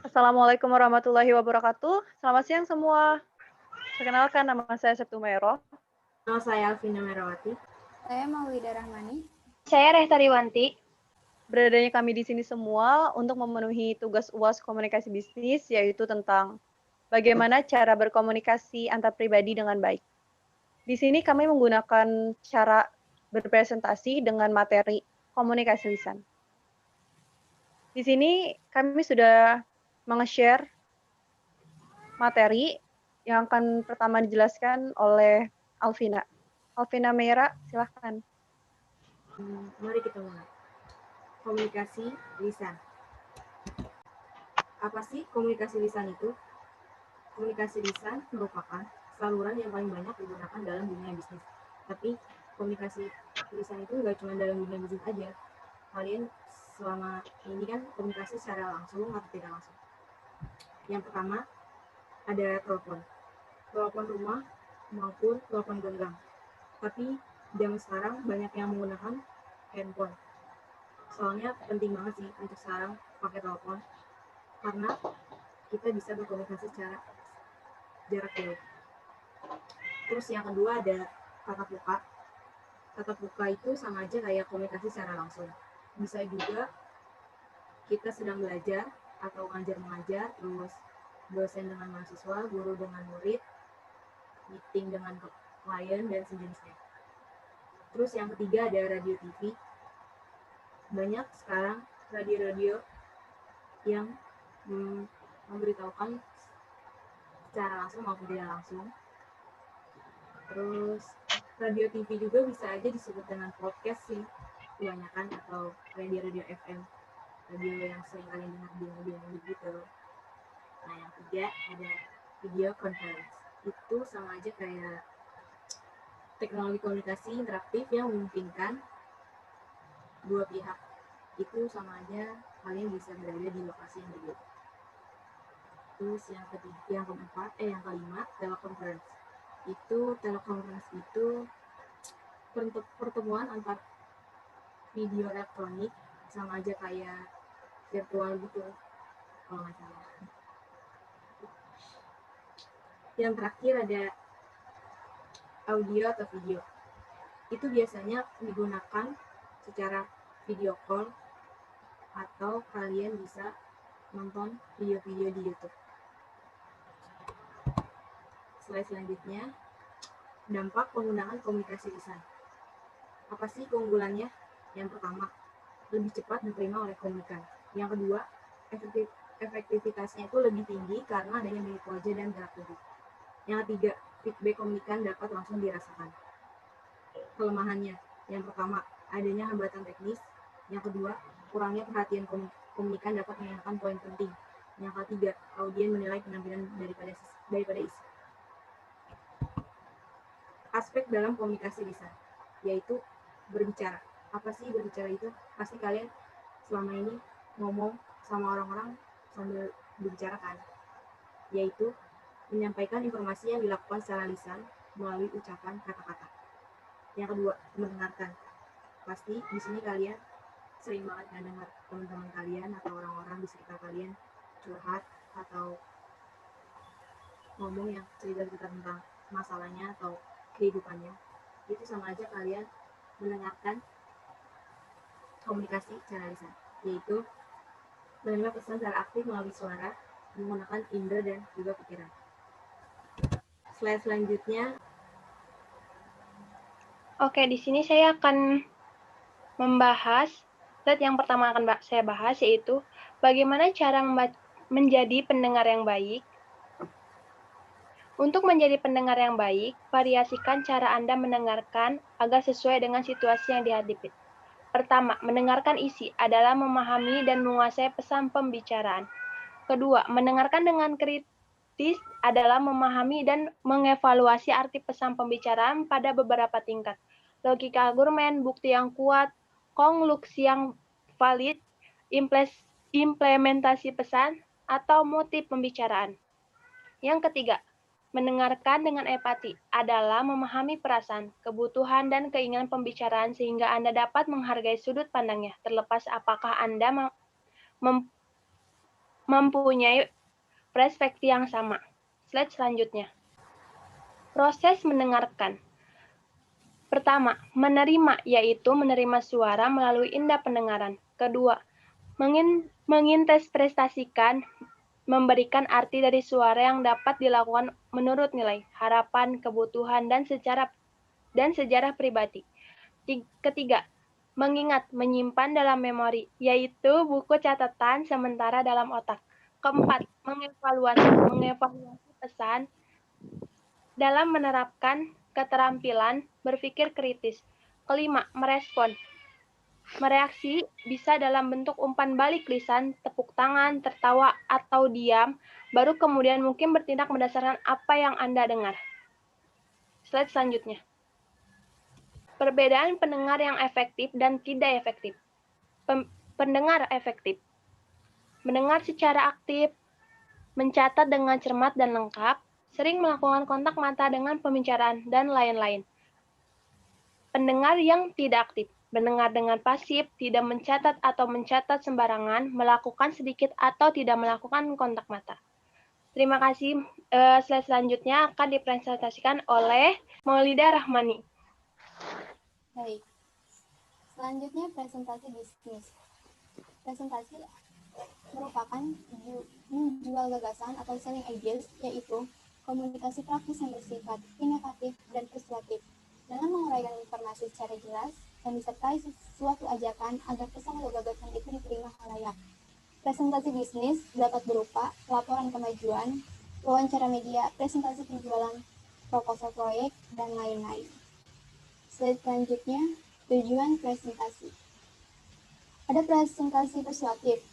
Assalamualaikum warahmatullahi wabarakatuh. Selamat siang semua. Perkenalkan, nama saya Septu Mero. Nama saya Alvina Merawati. Saya Maulida Rahmani. Saya Rehta Riwanti. Beradanya kami di sini semua untuk memenuhi tugas UAS Komunikasi Bisnis, yaitu tentang bagaimana cara berkomunikasi antar pribadi dengan baik. Di sini kami menggunakan cara berpresentasi dengan materi komunikasi lisan. Di sini kami sudah meng-share materi yang akan pertama dijelaskan oleh Alvina. Alvina Meira, silahkan. Mari kita mulai. Komunikasi lisan. Apa sih komunikasi lisan itu? Komunikasi lisan merupakan saluran yang paling banyak digunakan dalam dunia bisnis. Tapi komunikasi lisan itu nggak cuma dalam dunia bisnis aja. Kalian selama ini kan komunikasi secara langsung atau tidak langsung. Yang pertama ada telepon rumah maupun telepon genggam. Tapi zaman sekarang banyak yang menggunakan handphone. Soalnya penting banget sih untuk sekarang pakai telepon karena kita bisa berkomunikasi secara jarak jauh. Terus yang kedua ada tatap muka. Tatap muka itu sama aja kayak komunikasi secara langsung. Bisa juga kita sedang belajar atau ngajar-mengajar, terus dosen dengan mahasiswa, guru dengan murid, meeting dengan klien, dan sejenisnya. Terus yang ketiga ada radio TV. Banyak sekarang radio-radio yang memberitahukan secara langsung maupun tidak langsung. Terus radio TV juga bisa aja disebut dengan podcast sih kebanyakan, atau radio-radio FM, radio yang sering kalian dengar di mobil-mobil gitu. Nah yang ketiga ada video conference. Itu sama aja kayak teknologi komunikasi interaktif yang memungkinkan dua pihak itu sama aja kalian bisa berada di lokasi yang berbeda. Terus yang kelima teleconference. Teleconference itu pertemuan antar video elektronik, sama aja kayak virtual gitu kalau nggak salah. Yang terakhir ada audio atau video. Itu biasanya digunakan secara video call atau kalian bisa nonton video-video di YouTube. Slide selanjutnya, dampak penggunaan komunikasi lisan. Apa sih keunggulannya? Yang pertama, lebih cepat diterima oleh komunikan. Yang kedua, efektivitasnya itu lebih tinggi karena adanya mimik wajah dan gerak tubuh. Yang ketiga, feedback komunikan dapat langsung dirasakan. Kelemahannya, yang pertama, adanya hambatan teknis. Yang kedua, kurangnya perhatian komunikan dapat menghilangkan poin penting. Yang ketiga, audien menilai penampilan daripada isi. Aspek dalam komunikasi lisan, yaitu berbicara. Apa sih berbicara itu? Pasti kalian selama ini ngomong sama orang-orang sambil berbicara kan? Yaitu menyampaikan informasi yang dilakukan secara lisan melalui ucapan kata-kata. Yang kedua, mendengarkan. Pasti di sini kalian sering banget dengar teman-teman kalian atau orang-orang di sekitar kalian curhat atau ngomong yang cerita-cerita tentang masalahnya atau kehidupannya. Itu sama aja kalian mendengarkan komunikasi secara lisan, yaitu menerima pesan secara aktif melalui suara, menggunakan indera dan juga pikiran. Slide selanjutnya. Oke, di sini saya akan membahas slide yang pertama akan saya bahas, yaitu bagaimana cara menjadi pendengar yang baik. Untuk menjadi pendengar yang baik, variasikan cara Anda mendengarkan agar sesuai dengan situasi yang dihadapi. Pertama, mendengarkan isi adalah memahami dan menguasai pesan pembicaraan. Kedua, mendengarkan dengan kritis adalah memahami dan mengevaluasi arti pesan pembicaraan pada beberapa tingkat. Logika argumen, bukti yang kuat, konklusi yang valid, implementasi pesan, atau motif pembicaraan. Yang ketiga, Mendengarkan dengan empati adalah memahami perasaan, kebutuhan, dan keinginan pembicaraan sehingga Anda dapat menghargai sudut pandangnya, terlepas apakah Anda mempunyai perspektif yang sama. Slide selanjutnya. Proses mendengarkan. Pertama, menerima, yaitu menerima suara melalui indera pendengaran. Kedua, menginterpretasikan, memberikan arti dari suara yang dapat dilakukan menurut nilai, harapan, kebutuhan, dan sejarah pribadi. Ketiga, mengingat, menyimpan dalam memori, yaitu buku catatan sementara dalam otak. Keempat, mengevaluasi pesan dalam menerapkan keterampilan berpikir kritis. Kelima, merespon. Mereaksi bisa dalam bentuk umpan balik lisan, tepuk tangan, tertawa, atau diam, baru kemudian mungkin bertindak berdasarkan apa yang Anda dengar. Slide selanjutnya. Perbedaan pendengar yang efektif dan tidak efektif. Pendengar efektif. Mendengar secara aktif, mencatat dengan cermat dan lengkap, sering melakukan kontak mata dengan pembicaraan, dan lain-lain. Pendengar yang tidak aktif, mendengar dengan pasif, tidak mencatat atau mencatat sembarangan, melakukan sedikit atau tidak melakukan kontak mata. Terima kasih. Slide selanjutnya akan dipresentasikan oleh Maulida Rahmani. Baik. Selanjutnya presentasi bisnis. Presentasi merupakan menjual gagasan atau selling ideas, yaitu komunikasi praktis yang bersifat inovatif dan persuasif dalam menguraikan informasi secara jelas dan disertai suatu ajakan agar pesan atau gagasan itu diterima khalayak. Presentasi bisnis dapat berupa laporan kemajuan, wawancara media, presentasi penjualan, proposal proyek, dan lain-lain. Slide selanjutnya, tujuan presentasi. Ada presentasi persuasif.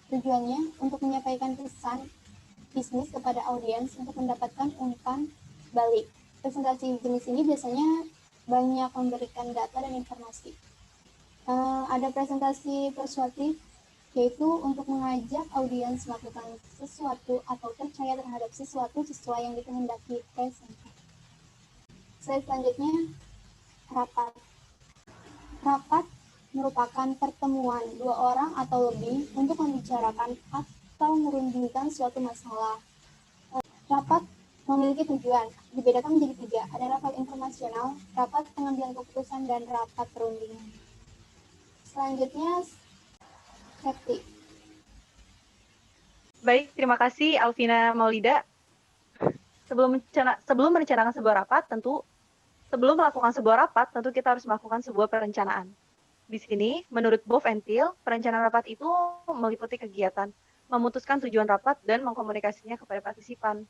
Tujuannya untuk menyampaikan pesan bisnis kepada audiens untuk mendapatkan umpan balik. Presentasi jenis ini biasanya banyak memberikan data dan informasi. Ada presentasi persuasif, yaitu untuk mengajak audiens melakukan sesuatu atau percaya terhadap sesuatu sesuai yang dikehendaki presenter. Slide selanjutnya, rapat. Rapat merupakan pertemuan dua orang atau lebih untuk membicarakan atau merundingkan suatu masalah. Rapat memiliki tujuan, dibedakan menjadi tiga. Ada rapat informasional, rapat pengambilan keputusan, dan rapat perundingan. Selanjutnya, safety. Baik, terima kasih Alvina Maulida. Sebelum merencanakan sebuah rapat, sebelum melakukan sebuah rapat, tentu kita harus melakukan sebuah perencanaan. Di sini, menurut Boff and Thiel, perencanaan rapat itu meliputi kegiatan, memutuskan tujuan rapat, dan mengkomunikasinya kepada partisipan.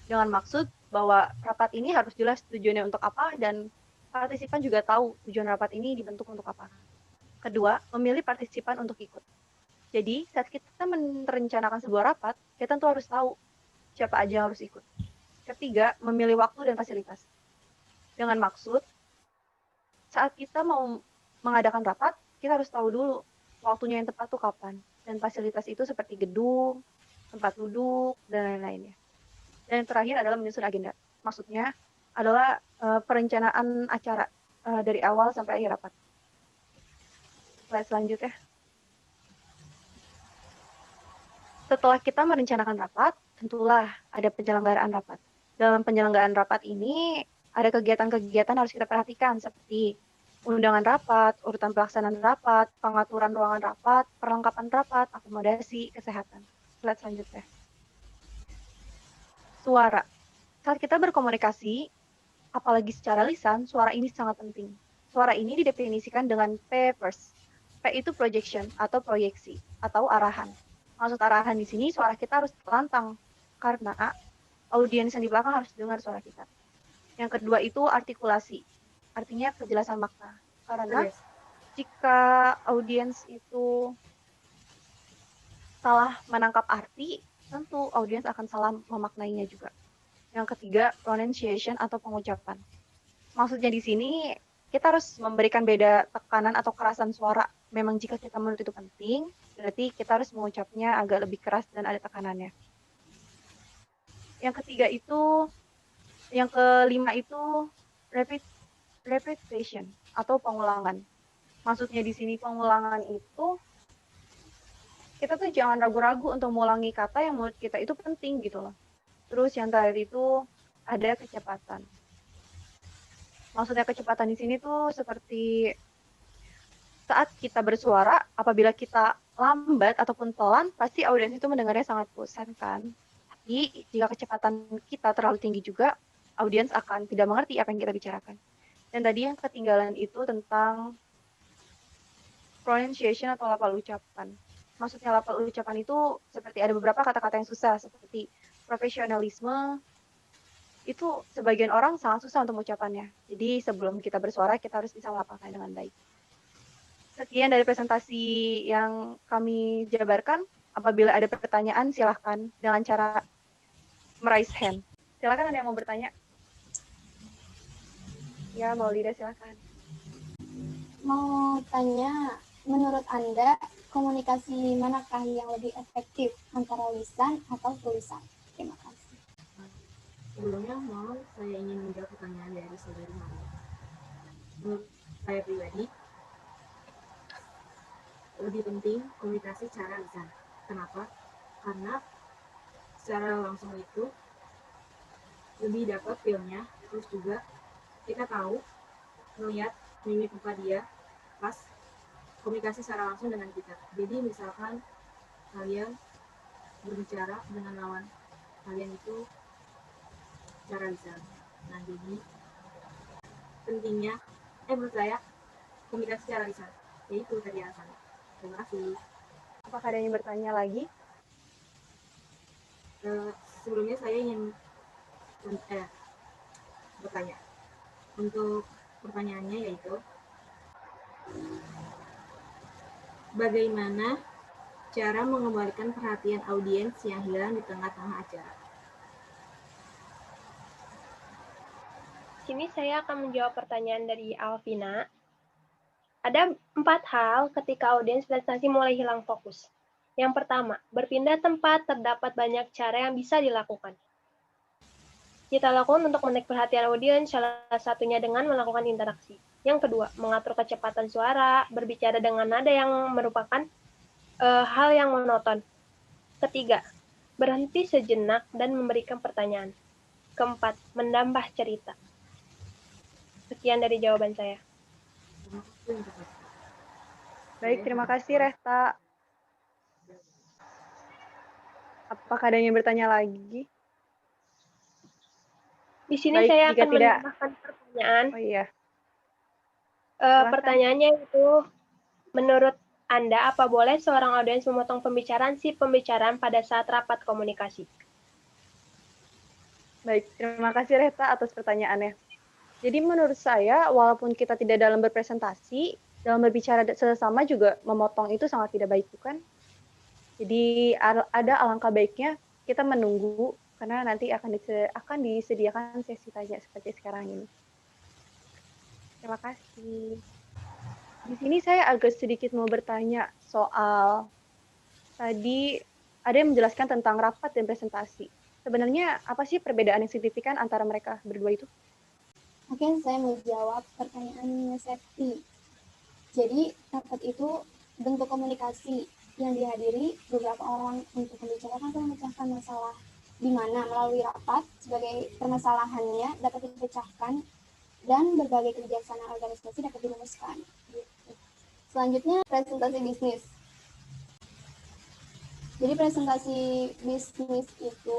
Dengan maksud bahwa rapat ini harus jelas tujuannya untuk apa, dan partisipan juga tahu tujuan rapat ini dibentuk untuk apa. Kedua, memilih partisipan untuk ikut. Jadi, saat kita merencanakan sebuah rapat, kita tentu harus tahu siapa aja yang harus ikut. Ketiga, memilih waktu dan fasilitas. Dengan maksud, saat kita mau mengadakan rapat, kita harus tahu dulu waktunya yang tepat tuh kapan. Dan fasilitas itu seperti gedung, tempat duduk, dan lain-lainnya. Dan yang terakhir adalah menyusun agenda. Maksudnya adalah perencanaan acara dari awal sampai akhir rapat. Slide selanjutnya. Setelah kita merencanakan rapat, tentulah ada penyelenggaraan rapat. Dalam penyelenggaraan rapat ini, ada kegiatan-kegiatan harus kita perhatikan seperti undangan rapat, urutan pelaksanaan rapat, pengaturan ruangan rapat, perlengkapan rapat, akomodasi, kesehatan. Slide selanjutnya. Suara. Saat kita berkomunikasi, apalagi secara lisan, suara ini sangat penting. Suara ini didefinisikan dengan P-verse. P itu projection atau proyeksi atau arahan. Maksud arahan di sini suara kita harus terlantang karena audiens yang di belakang harus dengar suara kita. Yang kedua itu artikulasi, artinya kejelasan makna. Karena jika audiens itu salah menangkap arti, tentu audiens akan salah memaknainya juga. Yang ketiga, pronunciation atau pengucapan. Maksudnya di sini kita harus memberikan beda tekanan atau kerasan suara. Memang jika kita menurut itu penting, berarti kita harus mengucapnya agak lebih keras dan ada tekanannya. Yang kelima itu repetition atau pengulangan. Maksudnya di sini pengulangan itu kita tuh jangan ragu-ragu untuk mengulangi kata yang menurut kita itu penting gitu loh. Terus yang terakhir itu ada kecepatan. Maksudnya kecepatan di sini tuh seperti saat kita bersuara, apabila kita lambat ataupun pelan, pasti audiens itu mendengarnya sangat bosan kan. Tapi jika kecepatan kita terlalu tinggi juga, audiens akan tidak mengerti apa yang kita bicarakan. Dan tadi yang ketinggalan itu tentang pronunciation atau lafal ucapan. Maksudnya lafal ucapan itu seperti ada beberapa kata-kata yang susah, seperti profesionalisme, itu sebagian orang sangat susah untuk mengucapannya. Jadi sebelum kita bersuara, kita harus bisa melafalkan dengan baik. Sekian dari presentasi yang kami jabarkan. Apabila ada pertanyaan, silahkan dengan cara meraise hand. Silahkan, ada yang mau bertanya? Ya, Maulida, silahkan. Mau tanya, menurut Anda komunikasi manakah yang lebih efektif, antara lisan atau tulisan? Terima kasih. Sebelumnya mau saya ingin menjawab pertanyaan dari saudari Maria. Menurut saya pribadi, lebih penting komunikasi secara lisan. Kenapa? Karena secara langsung itu lebih dapat feel-nya, terus juga kita tahu melihat mimik muka dia pas komunikasi secara langsung dengan kita. Jadi misalkan kalian berbicara dengan lawan kalian itu secara lisan. Nah, jadi pentingnya menurut saya komunikasi secara lisan, yaitu tadi alasannya. Terima kasih. Apakah ada yang bertanya lagi? Sebelumnya saya ingin bertanya. Untuk pertanyaannya yaitu, bagaimana cara mengembalikan perhatian audiens yang hilang di tengah-tengah acara? Sini saya akan menjawab pertanyaan dari Alvina. Ada 4 hal ketika audiens presentasi mulai hilang fokus. Yang pertama, berpindah tempat. Terdapat banyak cara yang bisa dilakukan. Kita lakukan untuk menarik perhatian audiens, salah satunya dengan melakukan interaksi. Yang kedua, mengatur kecepatan suara, berbicara dengan nada yang merupakan hal yang monoton. Ketiga, berhenti sejenak dan memberikan pertanyaan. Keempat, menambah cerita. Sekian dari jawaban saya. Baik, terima kasih Rehta. Apakah ada yang bertanya lagi? Di sini Baik, saya jika akan tidak, menambahkan pertanyaan. oh iya. Pertanyaannya itu, menurut Anda, apa boleh seorang audiens memotong pembicaraan si pembicaraan pada saat rapat komunikasi? Baik, terima kasih Rehta atas pertanyaannya. Jadi menurut saya, walaupun kita tidak dalam berpresentasi, dalam berbicara sesama juga memotong itu sangat tidak baik, bukan? Jadi ada alangkah baiknya kita menunggu, karena nanti akan disediakan sesi tanya seperti sekarang ini. Terima kasih. Di sini saya agak sedikit mau bertanya soal tadi ada yang menjelaskan tentang rapat dan presentasi. Sebenarnya apa sih perbedaan yang signifikan antara mereka berdua itu? Mungkin saya mau jawab pertanyaan Septi. Jadi, rapat itu bentuk komunikasi yang dihadiri beberapa orang untuk membicarakan atau memecahkan masalah, di mana melalui rapat sebagai permasalahannya dapat dipecahkan dan berbagai kebijaksanaan organisasi dapat dirumuskan. Selanjutnya, presentasi bisnis. Jadi presentasi bisnis itu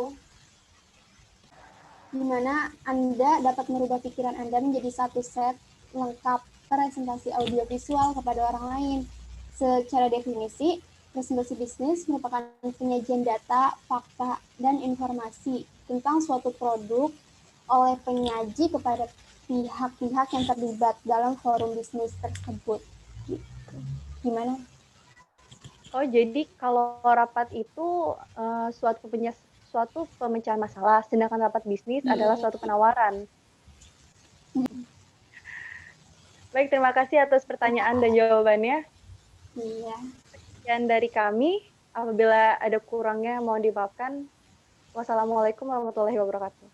di mana Anda dapat merubah pikiran Anda menjadi satu set lengkap presentasi audiovisual kepada orang lain. Secara definisi, presentasi bisnis merupakan penyajian data, fakta, dan informasi tentang suatu produk oleh penyaji kepada pihak-pihak yang terlibat dalam forum bisnis tersebut. Gimana? Oh, jadi kalau rapat itu suatu pemecahan masalah, sedangkan rapat bisnis adalah suatu penawaran. Baik, terima kasih atas pertanyaan dan jawabannya. Iya. Sekian dari kami, apabila ada kurangnya mohon dimaafkan. Wassalamualaikum warahmatullahi wabarakatuh.